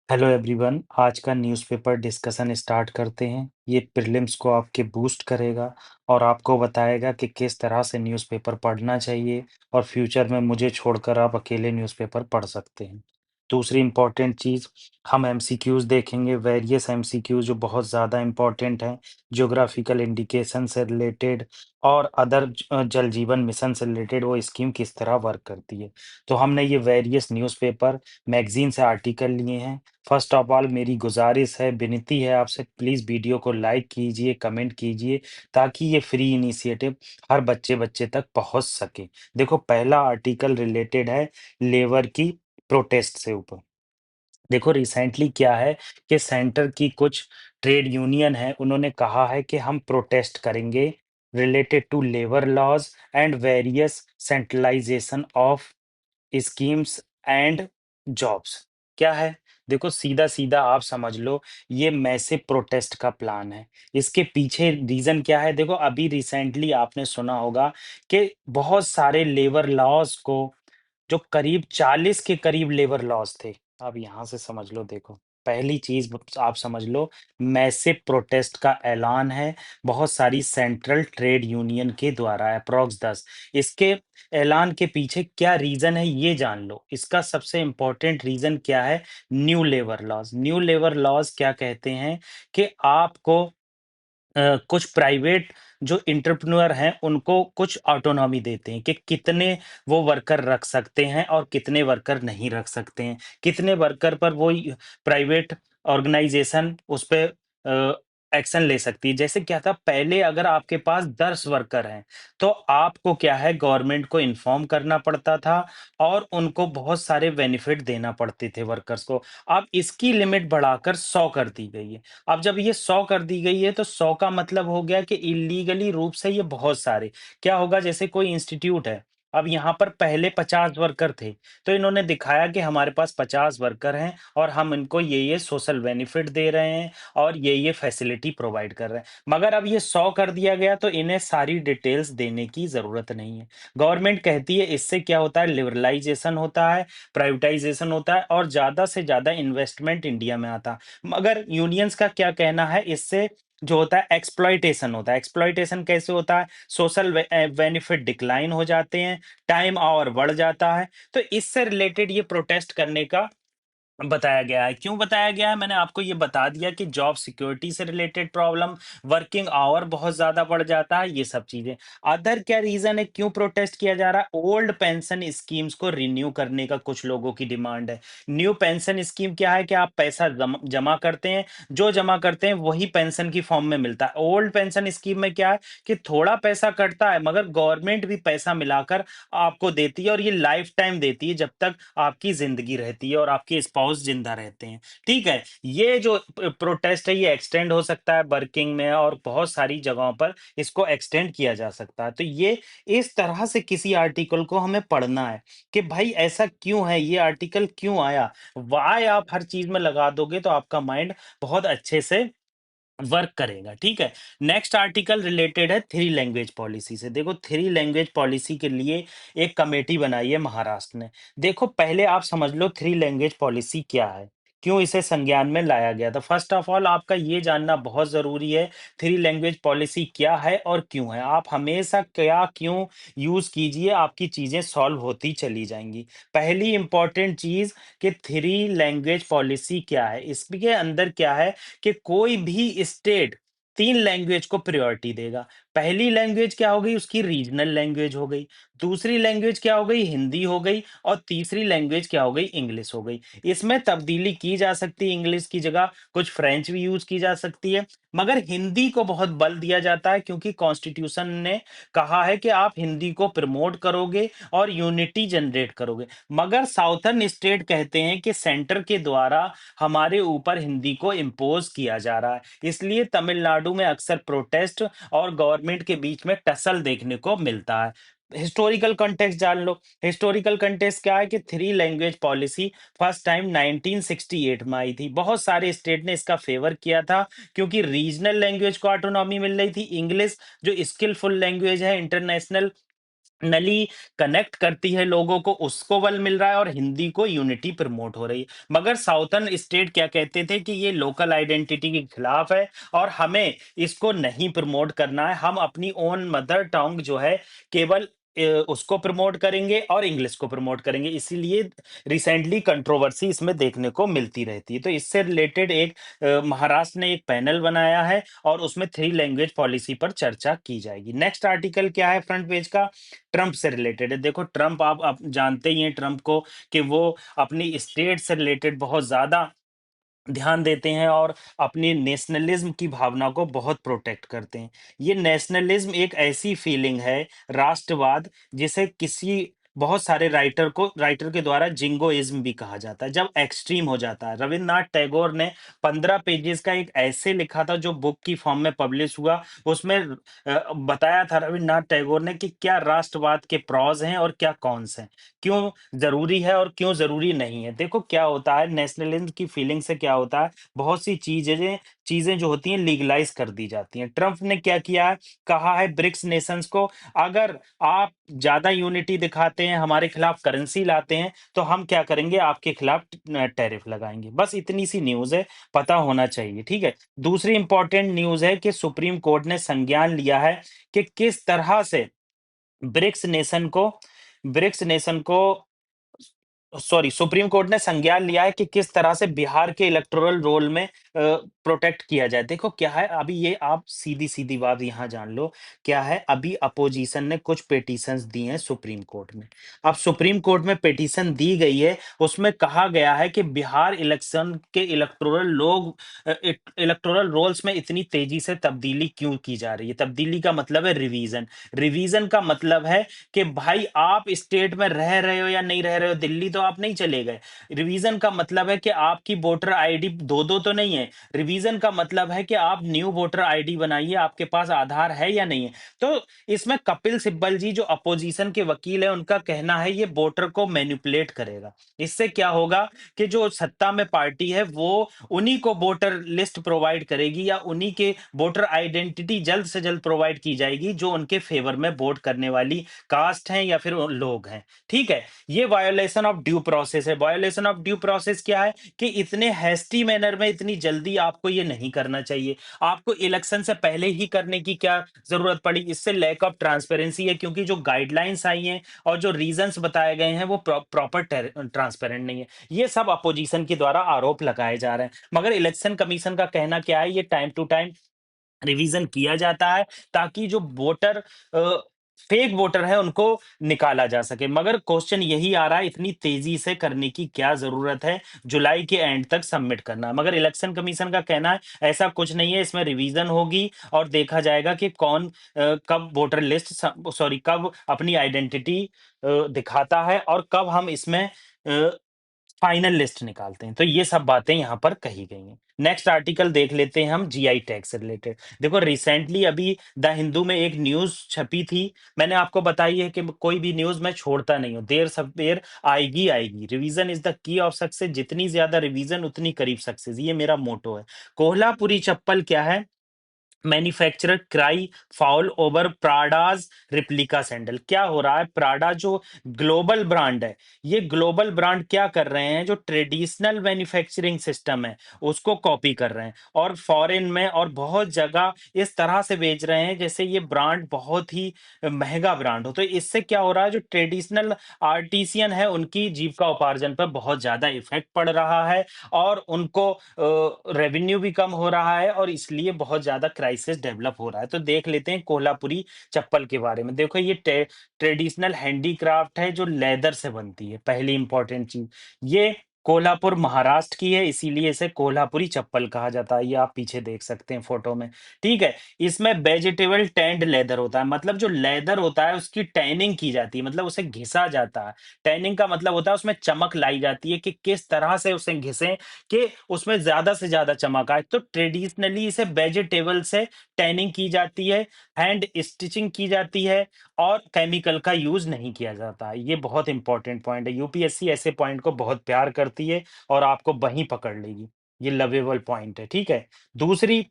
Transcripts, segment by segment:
Hello everyone. आज का newspaper discussion start करते हैं। ये प्रीलिम्स को आपके बूस्ट करेगा और आपको बताएगा कि किस तरह से न्यूज़पेपर पढ़ना चाहिए और फ्यूचर में मुझे छोड़कर आप अकेले न्यूज़पेपर पढ़ सकते हैं। दूसरी इम्पॉर्टेंट चीज़, हम एमसीक्यूज़ देखेंगे, वेरियस एमसीक्यूज़ जो बहुत ज़्यादा इम्पॉर्टेंट हैं, ज्योग्राफिकल इंडिकेशन से रिलेटेड और अदर जल जीवन मिशन से रिलेटेड वो स्कीम किस तरह वर्क करती है। तो हमने ये वेरियस न्यूज़पेपर, मैगज़ीन से आर्टिकल लिए हैं। फर्स्ट ऑफ ऑल मेरी गुज़ारिश है, विनती है आपसे, प्लीज़ वीडियो को लाइक कीजिए, कमेंट कीजिए ताकि ये फ्री इनिशिएटिव हर बच्चे-बच्चे तक पहुँच सके। देखो, पहला आर्टिकल रिलेटेड है लेबर की प्रोटेस्ट से ऊपर। देखो, रिसेंटली क्या है कि सेंटर की कुछ ट्रेड यूनियन है, उन्होंने कहा है कि हम प्रोटेस्ट करेंगे related to labour laws and various centralisation of schemes and jobs. क्या है? देखो, सीधा-सीधा आप समझ लो, ये मैसिव प्रोटेस्ट का प्लान है। इसके पीछे रीज़न क्या है? देखो, अभी रिसेंटली आपने सुना होगा कि बहुत सारे लेबर लॉज़ को, जो करीब 40 के करीब लेबर लॉज़ थे। अब यहाँ से समझ लो, देखो, पहली चीज़ ब आप समझ लो, मैसिव प्रोटेस्ट का ऐलान है, बहुत सारी सेंट्रल ट्रेड यूनियन के द्वारा, अप्रॉक्स 10। इसके ऐलान के पीछे क्या रीज़न है, ये जान लो। इसका सबसे इम्पोर्टेंट रीज़न क्या है? New labour laws. New labour laws क्या कहते हैं कि आपको कुछ प्राइवेट जो एंटरप्रेन्योर हैं, उनको कुछ ऑटोनॉमी देते हैं कि कितने वो वर्कर रख सकते हैं और कितने वर्कर नहीं रख सकते हैं। कितने वर्कर पर वो प्राइवेट ऑर्गेनाइज़ेशन उस पे एक्शन ले सकती है। जैसे क्या था, पहले अगर आपके पास 10 वर्कर हैं, तो आपको क्या है, गवर्नमेंट को इन्फॉर्म करना पड़ता था और उनको बहुत सारे बेनिफिट देना पड़ते थे वर्कर्स को। अब इसकी लिमिट बढ़ाकर 100 कर दी गई है। अब जब ये 100 कर दी गई है, तो 100 का मतलब हो गया कि इल्लीगली रूप से ये बहुत सारे। क्या होगा, जैसे कोई इंस्टीट्यूट है, अब यहाँ पर पहले 50 वर्कर थे, तो इन्होंने दिखाया कि हमारे पास 50 वर्कर हैं और हम इनको ये सोशल बेनिफिट दे रहे हैं और ये फैसिलिटी प्रोवाइड कर रहे हैं। मगर अब ये 100 कर दिया गया, तो इन्हें सारी डिटेल्स देने की ज़रूरत नहीं है। गवर्नमेंट कहती है इससे क्या होता है, लिबरलाइज़ेशन होता है, प्राइवेटाइज़ेशन होता है और ज़्यादा से ज़्यादा इन्वेस्टमेंट इंडिया में आता है। मगर यूनियंस का क्या कहना है, इससे जो होता है एक्सप्लॉइटेशन होता है। एक्सप्लॉइटेशन कैसे होता है? सोशल बेनिफिट डिक्लाइन हो जाते हैं, टाइम आवर बढ़ जाता है। तो इससे रिलेटेड ये प्रोटेस्ट करने का बताया गया है। क्यों बताया गया है? मैंने आपको ये बता दिया कि जॉब सिक्योरिटी से रिलेटेड प्रॉब्लम, वर्किंग आवर बहुत ज़्यादा बढ़ जाता है, ये सब चीज़ें। अदर क्या रीज़न है, क्यों प्रोटेस्ट किया जा रहा है? ओल्ड पेंशन स्कीम्स को रिन्यू करने का कुछ लोगों की डिमांड है। न्यू पेंशन स्कीम क्या है कि आप पैसा जमा करते हैं, जो जमा करते हैं वही पेंशन की फॉर्म में मिलता है। ओल्ड पेंशन स्कीम में क्या है कि थोड़ा पैसा कटता है, मगर गवर्नमेंट भी पैसा मिलाकर आपको देती है और ये लाइफ टाइम देती है, जब तक आपकी ज़िंदगी रहती है और आपके स्पाउस ज़िंदा रहते हैं। ठीक है? ये जो प्रोटेस्ट है, ये एक्सटेंड हो सकता है वर्किंग में और बहुत सारी जगहों पर इसको एक्सटेंड किया जा सकता है। तो ये इस तरह से किसी आर्टिकल को हमें पढ़ना है कि भाई ऐसा क्यों है? ये आर्टिकल क्यों आया? व्हाय आप हर चीज़ में लगा दोगे तो आपका माइंड बहुत अच्छे से वर्क करेगा। ठीक है? नेक्स्ट आर्टिकल रिलेटेड है थ्री लैंग्वेज पॉलिसी से। देखो, थ्री लैंग्वेज पॉलिसी के लिए एक कमेटी बनाई है महाराष्ट्र ने। देखो, पहले आप समझ लो थ्री लैंग्वेज पॉलिसी क्या है? क्यों इसे संज्ञान में लाया गया था? फर्स्ट ऑफ ऑल आपका ये जानना बहुत ज़रूरी है, थ्री लैंग्वेज पॉलिसी क्या है और क्यों है? आप हमेशा क्या, क्यों यूज़ कीजिए, आपकी चीज़ें सॉल्व होती चली जाएँगी। पहली इम्पोर्टेंट चीज़ कि थ्री लैंग्वेज पॉलिसी क्या है? इसके अंदर क्या है कि कोई भी स्टेट 3 लैंग्वेज को प्रायोरिटी देगा। पहली लैंग्वेज क्या हो गई? उसकी रीजनल लैंग्वेज हो गई। दूसरी लैंग्वेज क्या हो गई? हिंदी हो गई और तीसरी लैंग्वेज क्या हो गई? इंग्लिश हो गई। इसमें तब्दीली की जा सकती है, इंग्लिश की जगह कुछ फ्रेंच भी यूज़ की जा सकती है, मगर हिंदी को बहुत बल दिया जाता है क्योंकि कॉन्स्टिट्यूशन ने कहा है कि आप हिंदी को प्रमोट करोगे और यूनिटी जनरेट करोगे। मगर साउथर्न स्टेट कहते हैं कि सेंटर के द्वारा हमारे ऊपर हिंदी को इम्पोज किया जा रहा है। इसलिए तमिलनाडु में अक्सर प्रोटेस्ट और गवर्नमेंट के बीच में टसल देखने को मिलता है। हिस्टोरिकल कॉन्टेक्स्ट जान लो। हिस्टोरिकल कॉन्टेक्स्ट क्या है कि three language policy first time 1968 में आई थी। बहुत सारे स्टेट ने इसका फेवर किया था क्योंकि रीजनल लैंग्वेज को ऑटोनॉमी मिल रही थी। इंग्लिश जो स्किलफुल लैंग्वेज है, इंटरनेशनल नली कनेक्ट करती है लोगों को, उसको बल मिल रहा है, और हिंदी को यूनिटी प्रमोट हो रही है। मगर साउथर्न स्टेट क्या कहते थे कि ये लोकल आइडेंटिटी के खिलाफ है और हमें इसको नहीं प्रमोट करना है, हम अपनी ओन मदर टंग जो है केवल उसको प्रमोट करेंगे और इंग्लिश को प्रमोट करेंगे। इसीलिए रिसेंटली कंट्रोवर्सी इसमें देखने को मिलती रहती है। तो इससे रिलेटेड एक महाराष्ट्र ने एक पैनल बनाया है और उसमें थ्री लैंग्वेज पॉलिसी पर चर्चा की जाएगी। नेक्स्ट आर्टिकल क्या है फ्रंट पेज का? ट्रंप से रिलेटेड है। देखो ट्रंप, आप जानते ही हैं ट्रंप को कि वो अपनी स्टेट से रिलेटेड बहुत ज्यादा ध्यान देते हैं और अपनी नेशनलिज्म की भावना को बहुत प्रोटेक्ट करते हैं। ये नेशनलिज्म एक ऐसी फीलिंग है, राष्ट्रवाद, जिसे किसी बहुत सारे राइटर के द्वारा जिंगोइज्म भी कहा जाता है, जब एक्सट्रीम हो जाता है। रविन्द्रनाथ टैगोर ने 15 पेजेस का एक ऐसे लिखा था जो बुक की फॉर्म में पब्लिश हुआ। उसमें बताया था रविन्द्रनाथ टैगोर ने कि क्या राष्ट्रवाद के प्रॉज हैं और क्या कॉन्स हैं, क्यों ज़रूरी है और क्यों ज़रूरी नहीं है। देखो क्या होता है, नेशनलिज़्म की फीलिंग से क्या होता है, बहुत सी चीज़ें चीज़ें जो होती हैं लीगलाइज़ कर दी जाती हैं। ट्रम्प ने क्या किया है, कहा है ब्रिक्स नेशंस को, अगर आप ज़्यादा यूनिटी दिखाते हैं, हमारे खिलाफ करेंसी लाते हैं, तो हम क्या करेंगे, आपके खिलाफ टैरिफ लगाएँगे। बस इतनी सी न्यूज़ है, पता होना चाहिए, ठीक है? दूसरी इंपॉर्टेंट न्यूज़ है कि सुप्रीम कोर्ट ने संज्ञान लिया है कि किस तरह से ब्रिक्स नेशन को ब्रिक्स नेशन को सॉरी, सुप्रीम कोर्ट ने संज्ञान लिया है कि किस तरह से बिहार के इलेक्टोरल रोल में प्रोटेक्ट किया जाए। देखो क्या है, अभी ये आप सीधी-सीधी बात यहाँ जान लो, क्या है, अभी अपोजिशन ने कुछ पिटीशंस दी हैं सुप्रीम कोर्ट में। अब सुप्रीम कोर्ट में पिटीशन दी गई है, उसमें कहा गया है कि बिहार इलेक्शन के इलेक्टोरल रोल्स में इतनी तेजी से तब्दीली क्यों की जा रही है? तब्दीली का मतलब है रिवीजन। रिवीजन का मतलब है कि भाई आप स्टेट में रह रहे हो या नहीं रह रहे हो, दिल्ली तो आप नहीं चले गए। रिवीजन का मतलब है कि आपकी वोटर आईडी दो दो तो नहीं है। रिवीजन का मतलब है कि आप न्यू वोटर आईडी बनाइए, आपके पास आधार है या नहीं है। तो इसमें कपिल सिब्बल जी जो अपोजिशन के वकील है, उनका कहना है ये वोटर को मैनिपुलेट करेगा। इससे क्या होगा कि जो सत्ता में पार्टी है वो उन्हीं को वोटर लिस्ट प्रोवाइड करेगी या उन्हीं के वोटर आइडेंटिटी जल्द से जल्द प्रोवाइड की जाएगी जो उनके फेवर में वोट करने वाली कास्ट हैं या फिर लोग हैं। ठीक है, ये वायोलेशन ऑफ ड्यू प्रोसेस है। वायोलेशन ऑफ ड्यू प्रोसेस क्या है कि इतने हैस्टी मैनर में इतनी जल्दी आपको ये नहीं करना चाहिए। आपको इलेक्शन से पहले ही करने की क्या जरूरत पड़ी? इससे लैक ऑफ ट्रांसपेरेंसी है, क्योंकि जो गाइडलाइंस आई हैं और जो रीजंस बताए गए हैं वो प्रॉपर ट्रांसपेरेंट नहीं है। ये सब अपोजिशन के द्वारा आरोप लगाए जा रहे हैं, मगर इलेक्शन कमीशन का कहना क्या है, ये टाइम टू टाइम रिवीजन किया जाता है ताकि जो वोटर फेक वोटर है उनको निकाला जा सके। मगर क्वेश्चन यही आ रहा है, इतनी तेजी से करने की क्या जरूरत है, जुलाई के एंड तक सबमिट करना। मगर इलेक्शन कमीशन का कहना है ऐसा कुछ नहीं है, इसमें रिवीजन होगी और देखा जाएगा कि कौन कब वोटर लिस्ट सॉरी कब अपनी आइडेंटिटी दिखाता है और कब हम इसमें फाइनल लिस्ट निकालते हैं। तो ये सब बातें यहाँ पर कही गई हैं। नेक्स्ट आर्टिकल देख लेते हैं हम जीआई टैग से रिलेटेड। देखो रिसेंटली अभी द हिंदू में एक न्यूज़ छपी थी। मैंने आपको बताई है कि कोई भी न्यूज़ मैं छोड़ता नहीं हूँ। देर सवेर आएगी आएगी। Revision is the key of success. जितनी ज़्यादा रिवीजन उतनी करीब सक्सेस। ये मेरा मोटो है। कोल्हापुरी चप्पल क्या है? Manufacturer cry foul over Prada's replica sandal. क्या हो रहा है, प्राडा जो ग्लोबल ब्रांड है, ये ग्लोबल ब्रांड क्या कर रहे हैं, जो ट्रेडिशनल मैन्युफैक्चरिंग सिस्टम है उसको कॉपी कर रहे हैं और फॉरेन में और बहुत जगह इस तरह से बेच रहे हैं जैसे ये ब्रांड बहुत ही महंगा ब्रांड हो। तो इससे क्या हो रहा है, जो ट्रेडिशनल आर्टिसियन है उनकी जीविका उपार्जन पर बहुत ज्यादा इफेक्ट पड़ रहा है और उनको रेवेन्यू भी कम हो रहा है और इसलिए बहुत ज्यादा क्राइसिस डेवलप हो रहा है। तो देख लेते हैं कोल्हापुरी चप्पल के बारे में। देखो ये ट्रेडिशनल हैंडीक्राफ्ट है जो लेदर से बनती है। पहली इंपॉर्टेंट चीज, ये कोल्हापुर महाराष्ट्र की है, इसीलिए इसे कोल्हापुरी चप्पल कहा जाता है। ये आप पीछे देख सकते हैं फोटो में। ठीक है, इसमें वेजिटेबल टैंड लेदर होता है, मतलब जो लेदर होता है उसकी टैनिंग की जाती है, मतलब उसे घिसा जाता है। टैनिंग का मतलब होता है उसमें चमक लाई जाती है कि किस तरह से उसे घिसें कि उसमें ज्यादा से ज्यादा चमक आए। तो ट्रेडिशनली इसे वेजिटेबल से टैनिंग की जाती है, हैंड स्टिचिंग की जाती है और केमिकल का यूज नहीं किया जाता है। ये बहुत इंपॉर्टेंट पॉइंट है। यूपीएससी ऐसे पॉइंट को बहुत प्यार करती है और आपको वहीं पकड़ लेगी। ये लवेबल पॉइंट है, ठीक है। दूसरी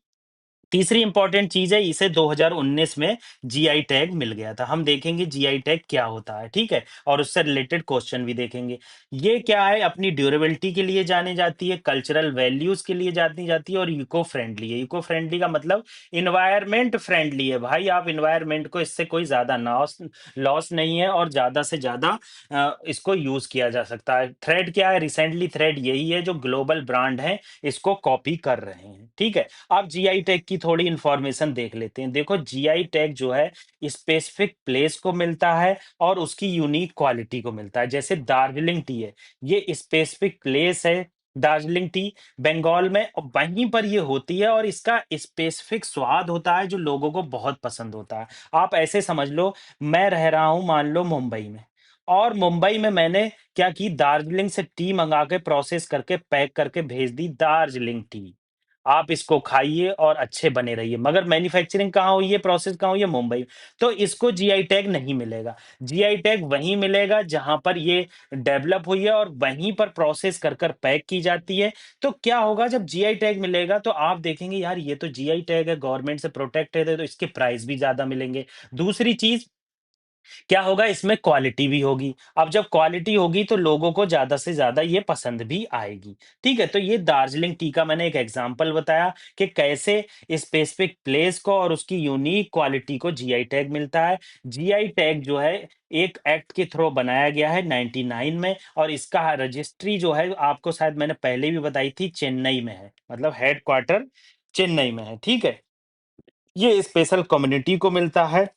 तीसरी इंपॉर्टेंट चीज़ है, इसे 2019 में जीआई टैग मिल गया था। हम देखेंगे जीआई टैग क्या होता है, ठीक है? और उससे रिलेटेड क्वेश्चन भी देखेंगे। ये क्या है, अपनी ड्यूरेबिलिटी के लिए जानी जाती है, कल्चरल वैल्यूज़ के लिए जानी जाती है और इको फ्रेंडली है। इको फ्रेंडली का मतलब एनवायरनमेंट फ्रेंडली है। भाई आप एनवायरनमेंट को, इससे कोई ज़्यादा नॉस लॉस नहीं है और ज़्यादा से ज़्यादा इसको यूज़ किया जा सकता है। थ्रेड क्या है? रिसेंटली थ्रेड यही है जो ग्लोबल ब्रांड हैं, इसको कॉपी कर रहे हैं, ठीक है? अब जीआई टैग की थोड़ी इंफॉर्मेशन देख लेते हैं। देखो जीआई टैग जो है स्पेसिफिक प्लेस को मिलता है और उसकी यूनिक क्वालिटी को मिलता है। जैसे दार्जिलिंग टी है, ये स्पेसिफिक प्लेस है, दार्जिलिंग टी बंगाल में, और वहीं पर ये होती है और इसका स्पेसिफिक स्वाद होता है जो लोगों को बहुत पसंद होता है। आप ऐसे समझ लो, मैं रह रहा हूँ मान लो मुंबई में, और मुंबई में मैंने क्या की, दार्जिलिंग से टी मंगा के प्रोसेस करके पैक करके भेज दी दार्जिलिंग टी। आप इसको खाइए और अच्छे बने रहिए, मगर मैन्युफैक्चरिंग कहाँ हुई है, प्रोसेस कहाँ हुई है, मुंबई। तो इसको जीआई टैग नहीं मिलेगा। जीआई टैग वहीं मिलेगा जहां पर ये डेवलप हुई है और वहीं पर प्रोसेस कर कर पैक की जाती है। तो क्या होगा, जब जीआई टैग मिलेगा तो आप देखेंगे यार ये तो जीआई टैग है, गवर्नमेंट से प्रोटेक्टेड है, तो इसके प्राइस भी ज्यादा मिलेंगे। दूसरी चीज क्या होगा, इसमें क्वालिटी भी होगी। अब जब क्वालिटी होगी तो लोगों को ज़्यादा से ज़्यादा ये पसंद भी आएगी। ठीक है? तो ये दार्जिलिंग टी का मैंने एक एग्ज़ाम्पल बताया कि कैसे स्पेसिफिक प्लेस को और उसकी यूनिक क्वालिटी को जीआई टैग मिलता है। जीआई टैग जो है एक एक्ट के थ्रू बनाया गया है 99 में, और इसका रजिस्ट्री जो है आपको शायद मैंने पहले भी बताई थी, चेन्नई में है। मतलब हेडक्वार्टर चेन्नई में है। ठीक है? ये स्पेशल कम्युनिटी को मिलता है,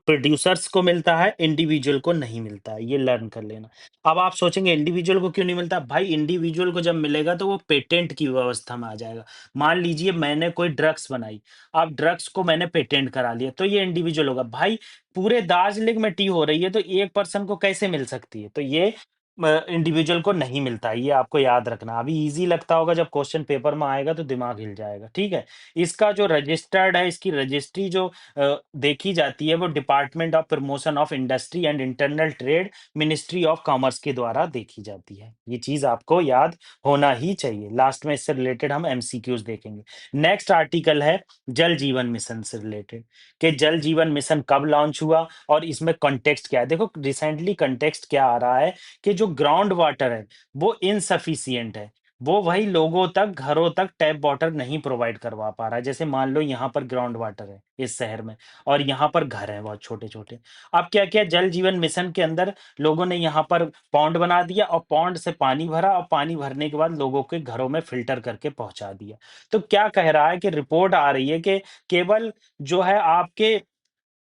प्रोड्यूसर्स को मिलता है, इंडिविजुअल को नहीं मिलता है, ये लर्न कर लेना। अब आप सोचेंगे इंडिविजुअल को क्यों नहीं मिलता? भाई इंडिविजुअल को जब मिलेगा तो वो पेटेंट की व्यवस्था में आ जाएगा। मान लीजिए मैंने कोई ड्रग्स बनाई, अब ड्रग्स को मैंने पेटेंट करा लिया, तो ये इंडिविजुअल होगा। भाई पूरे दार्जिलिंग में टी हो रही है, तो एक पर्सन को कैसे मिल सकती है? तो ये इंडिविजुअल को नहीं मिलता है, ये आपको याद रखना। अभी ईज़ी लगता होगा, जब क्वेश्चन पेपर में आएगा तो दिमाग हिल जाएगा, ठीक है? इसका जो रजिस्टर्ड है, इसकी रजिस्ट्री जो देखी जाती है, वो department of promotion of industry and internal trade, ministry of commerce के द्वारा देखी जाती है। ये चीज आपको याद होना ही चाहिए। लास्ट में इससे रिलेटेड हम एमसीक्यूज देखेंगे। नेक्स्ट आर्टिकल है जल जीवन मिशन से रिलेटेड, कि जल जीवन मिशन कब लॉन्च हुआ और इसमें कॉन्टेक्स्ट क्या है। देखो रिसेंटली कॉन्टेक्स्ट क्या आ रहा है, कि जो ग्राउंड वाटर है वो इनसफिशियंट है, वो वही लोगों तक, घरों तक टैप वाटर नहीं प्रोवाइड करवा पा रहा है। जैसे मान लो यहाँ पर ग्राउंड वाटर है इस शहर में, और यहाँ पर घर हैं बहुत छोटे-छोटे। अब क्या किया, जल जीवन मिशन के अंदर लोगों ने यहाँ पर पॉन्ड बना दिया और पॉन्ड से पानी भरा, और पानी भरने के बाद लोगों के घरों में फ़िल्टर करके पहुँचा दिया। तो क्या कह रहा है, कि रिपोर्ट आ रही है कि केवल जो है आपके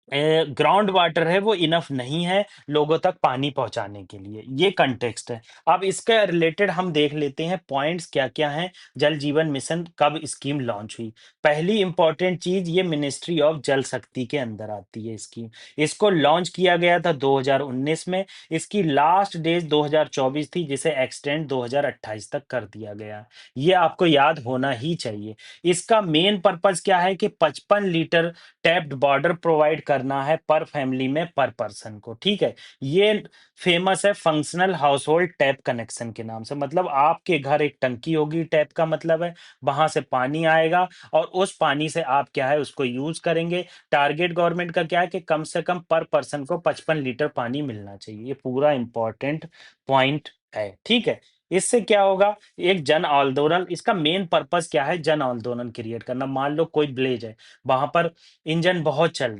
ग्राउंड वाटर है वो इनफ नहीं है लोगों तक पानी पहुंचाने के लिए। ये कंटेक्स्ट है। अब इसके रिलेटेड हम देख लेते हैं पॉइंट्स क्या-क्या हैं, जल जीवन मिशन कब स्कीम लॉन्च हुई। पहली इंपॉर्टेंट चीज़, ये मिनिस्ट्री ऑफ जल शक्ति के अंदर आती है स्कीम। इसको लॉन्च किया गया था 2019 में, इसकी लास्ट डेट 2024 थी, जिसे एक्सटेंड 2028 तक कर दिया गया। ये आपको याद होना ही चाहिए। इसका मेन पर्पज़ क्या है, कि 55 लीटर टैप्ड वाटर प्रोवाइड करना है पर फैमिली में, पर पर्सन को, ठीक है? ये फेमस है फंक्शनल हाउसहोल्ड टैप कनेक्शन के नाम से। मतलब आपके घर एक टंकी होगी, टैप का मतलब है वहां से पानी आएगा और उस पानी से आप क्या है उसको यूज करेंगे। टारगेट गवर्नमेंट का क्या है, कि कम से कम पर पर्सन को 55 लीटर पानी मिलना चाहिए। ये पूरा इंपॉर्टेंट पॉइंट है, ठीक है? इससे क्या होगा, एक जन आंदोलन, इसका मेन पर्पस क्या है, जन आंदोलन क्रिएट करना। मान लो कोई विलेज है, वहां पर इंजन बहुत चल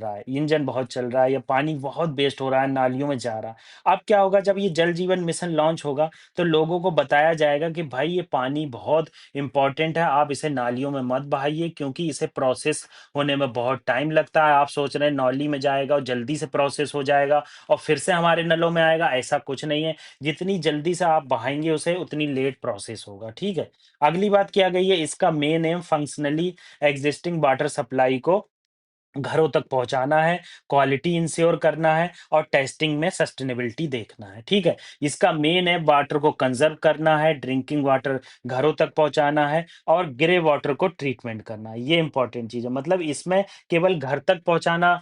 रहा है या पानी बहुत वेस्ट हो रहा है, नालियों में जा रहा है। अब क्या होगा, जब ये जल जीवन मिशन लॉन्च होगा तो लोगों को बताया जाएगा कि भाई ये पानी बहुत इंपॉर्टेंट है, आप इसे नालियों में मत बहाइए, क्योंकि इसे प्रोसेस होने में बहुत टाइम लगता है। आप सोच रहे हैं नाली में जाएगा और जल्दी से प्रोसेस हो जाएगा और फिर से हमारे नलों में आएगा, ऐसा कुछ नहीं है। जितनी जल्दी से आप बहाएंगे उसे, उतनी लेट प्रोसेस होगा, ठीक है? अगली बात क्या गई है, इसका main M functionally existing water supply को घरों तक पहुँचाना है, क्वालिटी इंश्योर करना है और टेस्टिंग में सस्टेनेबिलिटी देखना है, ठीक है? इसका मेन है वाटर को कंज़र्व करना है, ड्रिंकिंग वाटर घरों तक पहुँचाना है और ग्रे वाटर को ट्रीटमेंट करना है, ये इम्पोर्टेंट चीज़ है। मतलब इसमें केवल घर तक पहुँचाना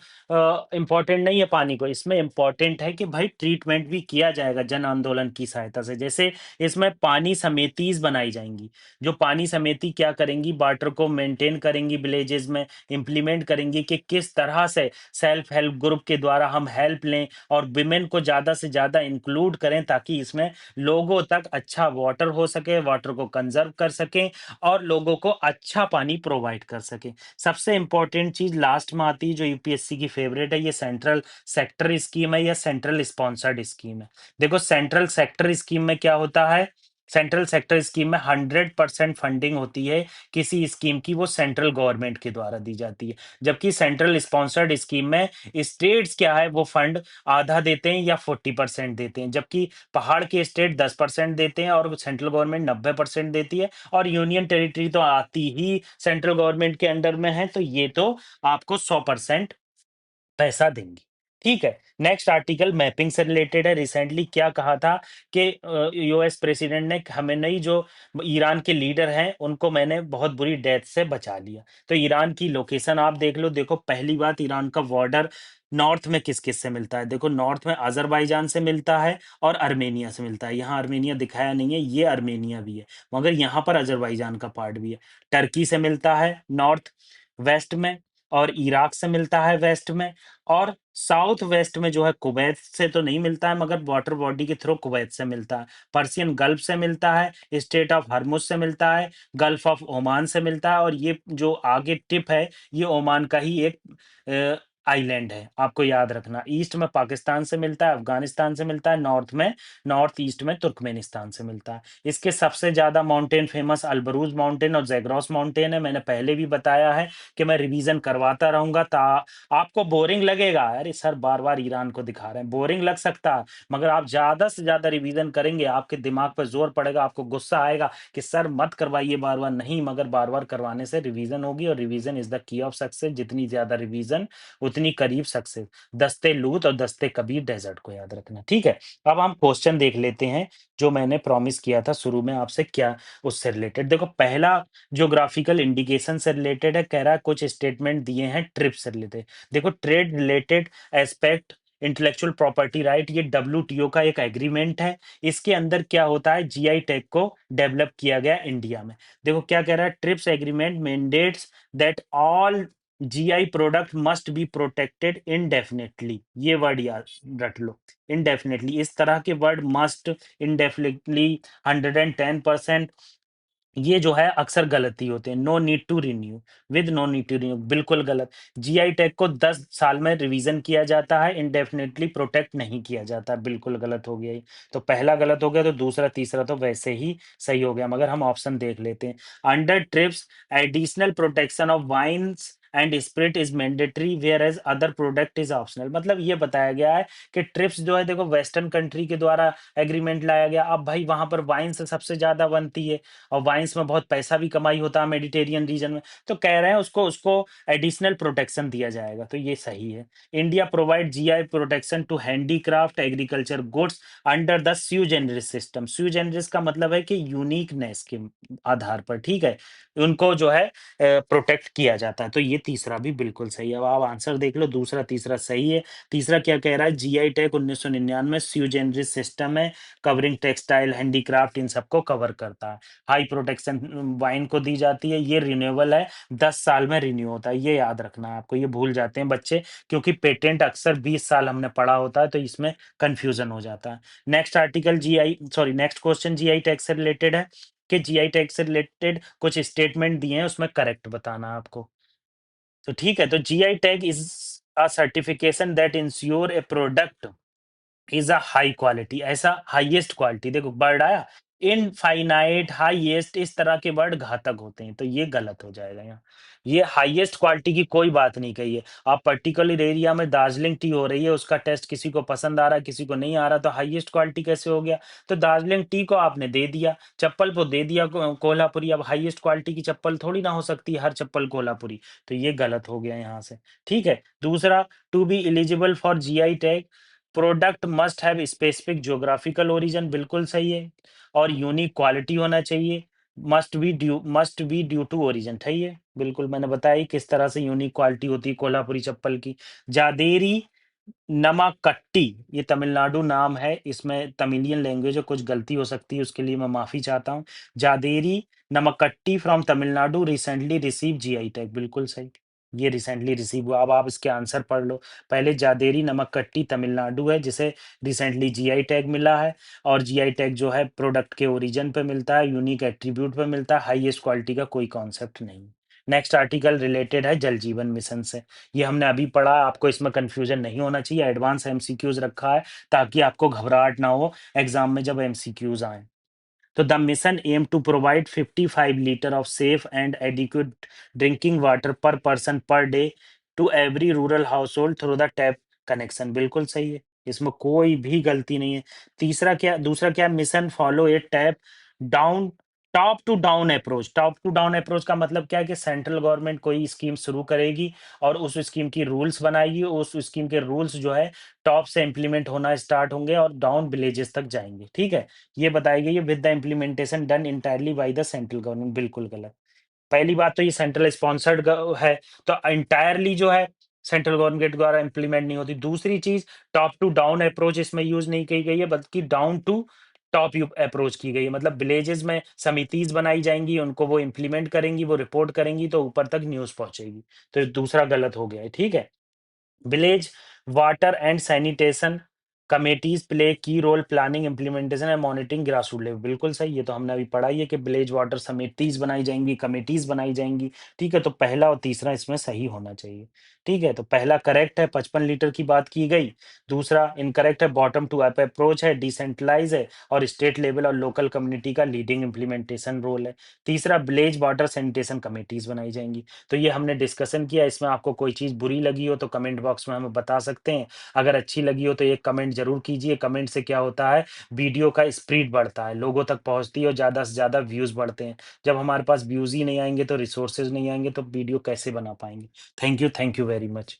इम्पोर्टेंट नहीं है पानी को, इसमें इम्पोर्टेंट है कि भाई ट्रीटमेंट भी किया जाएगा जन आंदोलन की सहायता से। जैसे इसमें पानी समितिज़ बनाई जाएँगी, जो पानी समिति क्या करेंगी, वाटर को मेंटेन करेंगी विलेजेज़ में, इम्प्लीमेंट करेंगी कि किस तरह से सेल्फ हेल्प ग्रुप के द्वारा हम हेल्प लें और विमेन को ज़्यादा से ज़्यादा इंक्लूड करें ताकि इसमें लोगों तक अच्छा वाटर हो सके, वाटर को कंज़र्व कर सकें और लोगों को अच्छा पानी प्रोवाइड कर सकें। सबसे इम्पोर्टेंट चीज़ लास्ट में आती है जो यूपीएससी की फेवरेट है, ये सेंट्रल सेक्टर स्कीम है या सेंट्रल स्पॉन्सर्ड स्कीम है। देखो सेंट्रल सेक्टर स्कीम में क्या होता है, सेंट्रल सेक्टर स्कीम में 100% फंडिंग होती है किसी स्कीम की, वो सेंट्रल गवर्नमेंट के द्वारा दी जाती है। जबकि सेंट्रल स्पॉन्सर्ड स्कीम में स्टेट्स क्या है वो फंड आधा देते हैं या 40% देते हैं, जबकि पहाड़ के स्टेट 10% देते हैं और सेंट्रल गवर्नमेंट 90% देती है और यूनियन टेरिटरी तो आती ही सेंट्रल गवर्नमेंट के अंडर में है, तो ये तो आपको 100% पैसा देंगी। ठीक है, नेक्स्ट आर्टिकल मैपिंग से रिलेटेड है। रिसेंटली क्या कहा था कि यूएस प्रेसिडेंट ने खमेनेई जो ईरान के लीडर हैं, उनको मैंने बहुत बुरी डेथ से बचा लिया। तो ईरान की लोकेशन आप देख लो, देखो पहली बात ईरान का बॉर्डर नॉर्थ में किस-किस से मिलता है? देखो नॉर्थ में अज़रबैजान से मिलता है और अर्मेनिया से मिलता है। यहाँ अर्मेनिया दिखाया नहीं है, ये अर्मेनिया भी है, मगर यहाँ पर अज़रबैजान का पार्ट भी है। टर्की से मिलता है नॉर्थ वेस्ट में और इराक से मिलता है वेस्ट में और साउथ वेस्ट में जो है कुवैत से तो नहीं मिलता है मगर वाटर बॉडी के थ्रू कुवैत से मिलता है। पर्शियन गल्फ से मिलता है, स्ट्रेट ऑफ हर्मुज से मिलता है, गल्फ ऑफ ओमान से मिलता है और ये जो आगे टिप है, ये ओमान का ही एक आइलैंड है, आपको याद रखना। ईस्ट में पाकिस्तान से मिलता है, अफ़गानिस्तान से मिलता है, नॉर्थ में नॉर्थ ईस्ट में तुर्कमेनिस्तान से मिलता है। इसके सबसे ज़्यादा माउंटेन फेमस अल्बरूज माउंटेन और ज़ैग्रोस माउंटेन है। मैंने पहले भी बताया है कि मैं रिवीजन करवाता रहूँगा ता आपको बोरिंग लगेगा, अरे सर बार-बार ईरान को दिखा रहे हैं, बोरिंग लग सकता है, मगर आप ज़्यादा से ज़्यादा रिवीजन करेंगे, आपके दिमाग पे ज़ोर पड़ेगा, आपको गुस्सा आएगा कि सर मत करवाइए बार-बार, नहीं मगर बार-बार करवाने से रिवीजन होगी और revision is the key of success. जितनी ज़्यादा रिवीजन, उतनी करीब सक्सेस। दस्ते लूत और दस्ते कबीर डेज़र्ट को याद रखना, ठीक है? अब हम क्वेश्चन देख लेते हैं, जो मैंने प्रॉमिस किया था शुरू में आपसे क्या उससे रिलेटेड। देखो पहला ज्योग्राफिकल इंडिकेशन से रिलेटेड है, कह रहा है कुछ स्टेटमेंट दिए हैं ट्रिप्स से रिलेटेड। देखो trade related aspect, intellectual property right, ये डब्ल्यूटीओ का एक एग्रीमेंट है। इसके अंदर क्या होता है, जीआई टैग को डेवलप किया गया इंडिया में। देखो क्या कह रहा है, trips agreement mandates that all GI product must be protected indefinitely, ये वर्ड याद रख लो, इनडेफिनेटली। इस तरह के वर्ड मस्ट, इनडेफिनेटली, 110%, ये जो है अक्सर गलती होते हैं। No need to renew, with no need to renew, बिल्कुल गलत। जीआई टैग को 10 साल में रिवीजन किया जाता है, इंडेफिनिटली प्रोटेक्ट नहीं किया जाता, बिल्कुल गलत हो गया ये। तो पहला गलत हो गया तो दूसरा तीसरा तो वैसे ही सही हो गया, मगर हम ऑप्शन देख लेते हैं। Under TRIPS additional protection of wines and spirit is mandatory whereas other product is optional. मतलब ये बताया गया है कि ट्रिप्स जो है, देखो वेस्टर्न कंट्री के द्वारा एग्रीमेंट लाया गया। अब भाई वहां पर वाइन से सबसे ज्यादा बनती है और वाइन्स में बहुत पैसा भी कमाई होता है मेडिटेरियन रीजन में, तो कह रहे हैं उसको उसको एडिशनल प्रोटेक्शन दिया जाएगा, तो ये सही है। India provide GI protection to handicraft agriculture goods under the sui generis system. Sui generis का मतलब है कि यूनिकनेस के आधार पर, ठीक है, उनको जो है प्रोटेक्ट किया जाता है, तो ये तीसरा भी बिल्कुल सही है। अब आप आंसर देख लो, दूसरा तीसरा सही है। तीसरा क्या कह रहा है, जीआई टैग 1999 स्यू जेनरिस सिस्टम है, कवरिंग टेक्सटाइल, हैंडीक्राफ्ट, इन सबको कवर करता है। हाई प्रोटेक्शन वाइन को दी जाती है, ये रिन्यूएबल है, 10 साल में रिन्यू होता है, ये याद रखना है आपको, ये भूल जाते हैं बच्चे क्योंकि पेटेंट अक्सर 20 साल हमने पढ़ा होता है, तो इसमें कन्फ्यूज़न हो जाता है। Next article GI sorry next question GI tag से रिलेटेड है कि जीआई टैग से रिलेटेड कुछ स्टेटमेंट दिए हैं, उसमें करेक्ट बताना है आपको। तो ठीक है, तो GI tag is a certification that ensure A product is a high quality, ऐसा हाईएस्ट क्वालिटी, देखो वर्ड आया, इनफाइनाइट, हाईएस्ट इस तरह के वर्ड घातक होते हैं, तो ये गलत हो जाएगा यहाँ। ये हाईएस्ट क्वालिटी की कोई बात नहीं कही है। आप पर्टिकुलर एरिया में दार्जिलिंग टी हो रही है, उसका टेस्ट किसी को पसंद आ रहा है, किसी को नहीं आ रहा, तो हाईएस्ट क्वालिटी कैसे हो गया? तो दार्जिलिंग टी को आपने दे दिया, चप्पल को दे दिया कोल्हापुरी, अब हाईएस्ट क्वालिटी की चप्पल थोड़ी ना हो सकती है हर चप्पल कोल्हापुरी, तो ये गलत हो गया यहाँ से, ठीक है? दूसरा, to be eligible for GI tag, product must have specific geographical origin, बिल्कुल सही है। और यूनिक क्वालिटी होना चाहिए, must be due to origin, है ये बिल्कुल मैंने बताया ही किस तरह से यूनिक क्वालिटी होती है कोल्हापुरी चप्पल की। जादेरी नमाकट्टी, ये तमिलनाडु नाम है, इसमें तमिलियन लैंग्वेज है, कुछ गलती हो सकती है, उसके लिए मैं माफ़ी चाहता हूँ। Jaderi Namakatti from Tamil Nadu recently receive GI tag, बिल्कुल सही। ये रिसेंटली रिसीव हुआ, अब आप इसके आंसर पढ़ लो। पहले जादेरी नमक्कट्टी तमिलनाडु है, जिसे रिसेंटली जीआई टैग मिला है, और जीआई टैग जो है प्रोडक्ट के ओरिजिन पे मिलता है, यूनिक एट्रीब्यूट पे मिलता है, हाईएस्ट क्वालिटी का कोई कॉन्सेप्ट नहीं। नेक्स्ट आर्टिकल रिलेटेड है जल जीवन मिशन से। ये हमने अभी पढ़ा, आपको इसमें कन्फ्यूजन नहीं होना चाहिए, एडवांस एमसीक्यूज रखा है ताकि आपको घबराहट ना हो एग्जाम में जब एमसीक्यूज आए। तो the mission aim to provide 55 liter of safe and adequate drinking water per person per day to every rural household through the tap connection, बिल्कुल सही है, इसमें कोई भी गलती नहीं है। तीसरा क्या, दूसरा क्या, mission follow a top down, top to down approach. Top to down approach का मतलब क्या है कि सेंट्रल गवर्नमेंट कोई स्कीम शुरू करेगी और उस स्कीम की रूल्स बनाएगी, उस स्कीम के रूल्स जो है टॉप से इम्प्लीमेंट होना स्टार्ट होंगे और डाउन विलेजेस तक जाएंगे, ठीक है? ये बताई गई है with the implementation done entirely by the central government, बिल्कुल गलत। पहली बात तो ये सेंट्रल स्पॉन्सर्ड है, तो एंटायरली जो है सेंट्रल गवर्नमेंट द्वारा इम्प्लीमेंट नहीं होती। दूसरी चीज, टॉप टू डाउन अप्रोच इसमें यूज नहीं की गई है, बल्कि डाउन टू टॉप अप्रोच की गई है, मतलब विलेजेस में समितिज बनाई जाएंगी, उनको वो इम्प्लीमेंट करेंगी, वो रिपोर्ट करेंगी, तो ऊपर तक न्यूज पहुंचेगी। तो ये दूसरा गलत हो गया है, ठीक है? Village water and sanitation committees play key role planning implementation and monitoring grassroot level, बिल्कुल सही। ये तो हमने अभी पढ़ा ही है कि विलेज वाटर समितिज बनाई जाएंगी, कमेटीज बनाई जाएंगी, ठीक है? तो पहला और तीसरा इसमें सही होना चाहिए, ठीक है? तो पहला करेक्ट है, 55 लीटर की बात की गई। दूसरा इनकरेक्ट है, बॉटम टू अप अप्रोच है, डिसेंट्रलाइज है, और स्टेट लेवल और लोकल कम्युनिटी का लीडिंग इम्प्लीमेंटेशन रोल है। तीसरा, विलेज वाटर सैनिटेशन कमेटीज बनाई जाएंगी। तो ये हमने डिस्कशन किया, इसमें आपको कोई चीज़ बुरी लगी हो तो कमेंट बॉक्स में हमें बता सकते हैं। अगर अच्छी लगी हो तो एक कमेंट ज़रूर कीजिए, कमेंट से क्या होता है, वीडियो का स्प्रीड बढ़ता है, लोगों तक पहुँचती है और ज़्यादा से ज़्यादा व्यूज़ बढ़ते हैं। जब हमारे पास व्यूज़ ही नहीं आएँगे तो रिसोर्सेज़ नहीं आएँगे तो वीडियो कैसे बना पाएँगे? Thank you very much.